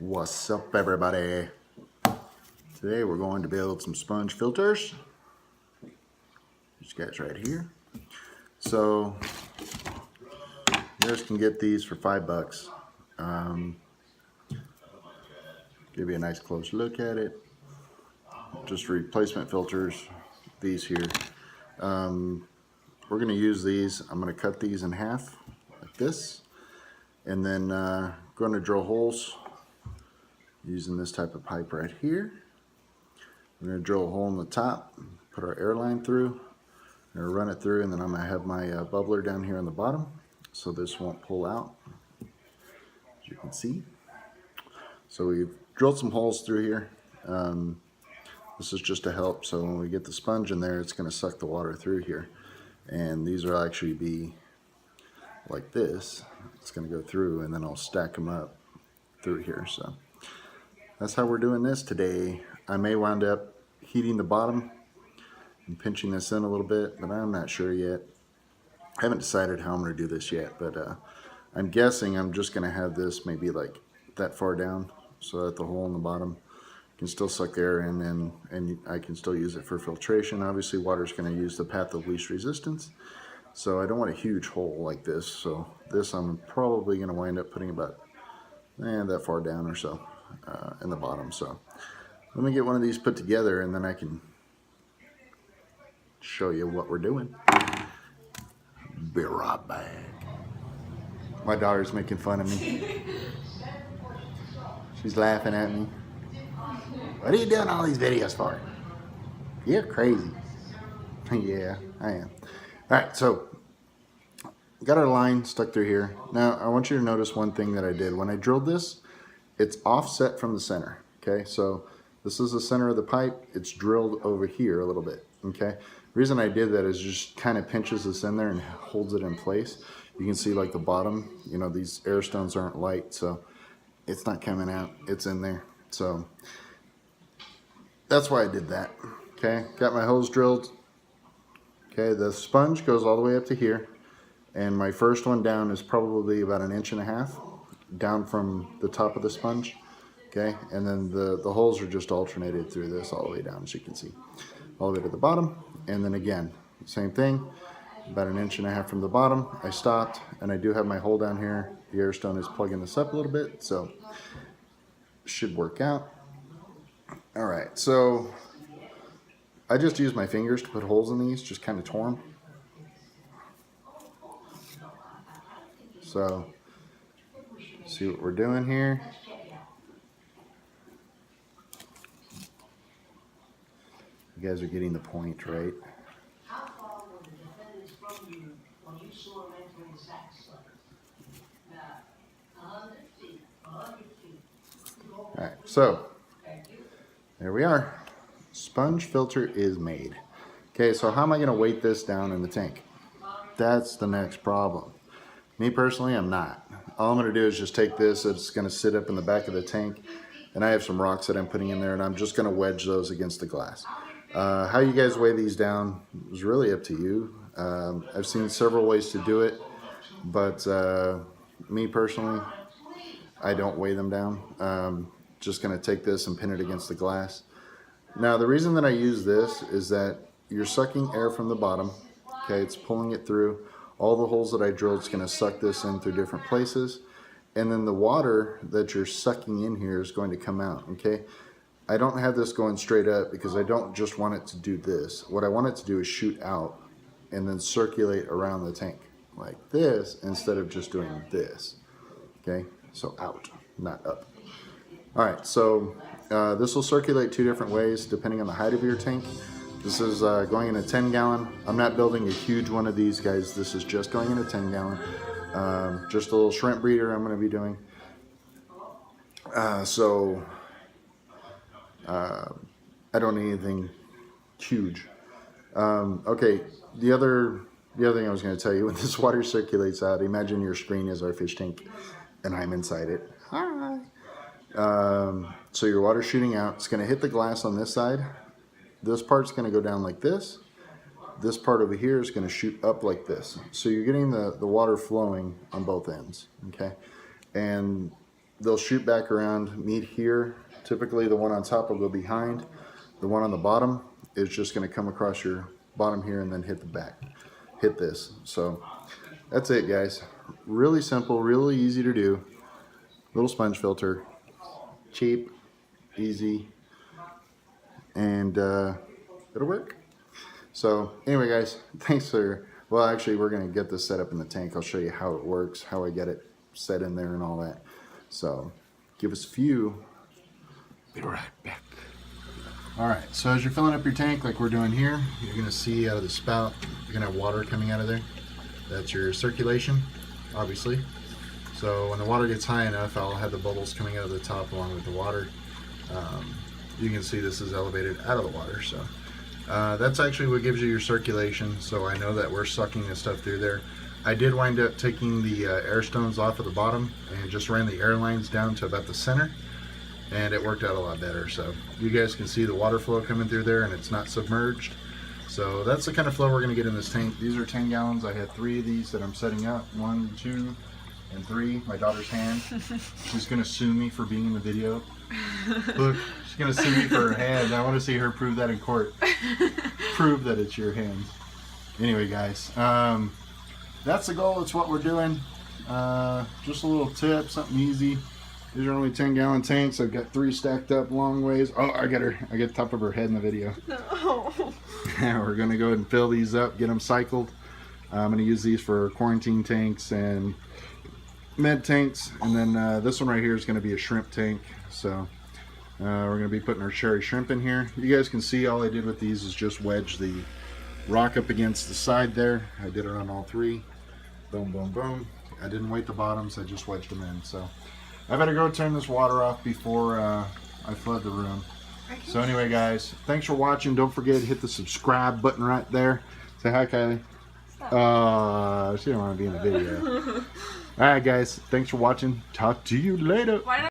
What's up, everybody? Today we're going to build some sponge filters. These guys right here. So you guys can get these for $5. Give you a nice close look at it. Just replacement filters, these here. We're going to use these. I'm going to cut these in half like this, and then going to drill holes using this type of pipe right here. We're going to drill a hole in the top, put our air line through, and run it through, and then I'm going to have my bubbler down here on the bottom so this won't pull out, as you can see. So we've drilled some holes through here. This is just to help, so when we get the sponge in there, it's going to suck the water through here, and these will actually be like this. It's going to go through, and then I'll stack them up through here. So that's how we're doing this today. I may wind up heating the bottom and pinching this in a little bit, but I'm not sure yet. I haven't decided how I'm going to do this yet, but I'm guessing I'm just going to have this maybe like that far down so that the hole in the bottom can still suck air in, and I can still use it for filtration. Obviously, water is going to use the path of least resistance, so I don't want a huge hole like this. So this I'm probably going to wind up putting about that far down or so in the bottom. So let me get one of these put together, and then I can show you what we're doing. Be right back. My daughter's making fun of me. She's laughing at me. What are you doing all these videos for? You're crazy. Yeah, I am. Alright, so got our line stuck through here. Now I want you to notice one thing that I did. When I drilled this, it's offset from the center. Okay, so this is the center of the pipe. It's drilled over here a little bit. Okay, the reason I did that is just kind of pinches this in there and holds it in place. You can see like the bottom, you know, these air stones aren't light, so it's not coming out. It's in there. So that's why I did that. Okay, got my hose drilled. Okay, the sponge goes all the way up to here, and my first one down is probably about 1.5 inches down from the top of the sponge. Okay, and then the holes are just alternated through this all the way down, as you can see, all the way to the bottom. And then again, same thing, about 1.5 inches from the bottom. I stopped, and I do have my hole down here. The air stone is plugging this up a little bit, so should work out. All right, so I just use my fingers to put holes in these, just kind of tore them. So see what we're doing here. You guys are getting the point, right? All right, so there we are. Sponge filter is made. Okay, so how am I going to weight this down in the tank? That's the next problem. Me personally, I'm not. All I'm going to do is just take this. It's going to sit up in the back of the tank, and I have some rocks that I'm putting in there, and I'm just going to wedge those against the glass. How you guys weigh these down is really up to you. I've seen several ways to do it, but me personally, I don't weigh them down. Just going to take this and pin it against the glass. Now the reason that I use this is that you're sucking air from the bottom. Okay, it's pulling it through. All the holes that I drilled is going to suck this in through different places, and then the water that you're sucking in here is going to come out. Okay, I don't have this going straight up because I don't just want it to do this. What I want it to do is shoot out and then circulate around the tank like this instead of just doing this. Okay, so out, not up. All right, so this will circulate 2 different ways depending on the height of your tank. This is going in a 10-gallon. I'm not building a huge one of these, guys. This is just going in a 10-gallon. Just a little shrimp breeder I'm going to be doing. I don't need anything huge. Okay, the other thing I was going to tell you, when this water circulates out, imagine your screen is our fish tank, and I'm inside it. Hi. So your water's shooting out. It's going to hit the glass on this side. This part's going to go down like this. This part over here is going to shoot up like this. So you're getting the water flowing on both ends. Okay, and they'll shoot back around, meet here. Typically the one on top will go behind. The one on the bottom is just going to come across your bottom here and then hit the back. Hit this. So that's it, guys. Really simple, really easy to do. Little sponge filter. Cheap, easy, and it'll work. So anyway, guys, thanks for, well, actually we're going to get this set up in the tank. I'll show you how it works, how I get it set in there and all that. So give us a few. Be right back. All right, so as you're filling up your tank like we're doing here, you're going to see out of the spout, you're going to have water coming out of there. That's your circulation, obviously. So when the water gets high enough, I'll have the bubbles coming out of the top along with the water. You can see this is elevated out of the water. So that's actually what gives you your circulation. So I know that we're sucking this stuff through there. I did wind up taking the air stones off at the bottom and just ran the air lines down to about the center. And it worked out a lot better. So you guys can see the water flow coming through there and it's not submerged. So that's the kind of flow we're going to get in this tank. These are 10 gallons. I had 3 of these that I'm setting up. 1, 2, and 3. My daughter's hand. She's going to sue me for being in the video. Look, she's going to sue me for her hand. I want to see her prove that in court. Prove that it's your hand. Anyway, guys, that's the goal. It's what we're doing. Just a little tip, something easy. These are only 10-gallon tanks. I've got 3 stacked up long ways. Oh, I got the top of her head in the video. No. We're going to go ahead and fill these up, get them cycled. I'm going to use these for quarantine tanks and med tanks, and then this one right here is going to be a shrimp tank. So we're going to be putting our cherry shrimp in here. You guys can see all I did with these is just wedge the rock up against the side there. I did it on all 3. Boom, boom, boom. I didn't weight the bottoms, I just wedged them in. So I better go turn this water off before I flood the room. So anyway, guys, thanks for watching. Don't forget to hit the subscribe button right there. Say hi, Kylie. She don't want to be in the video. Alright, guys, thanks for watching. Talk to you later.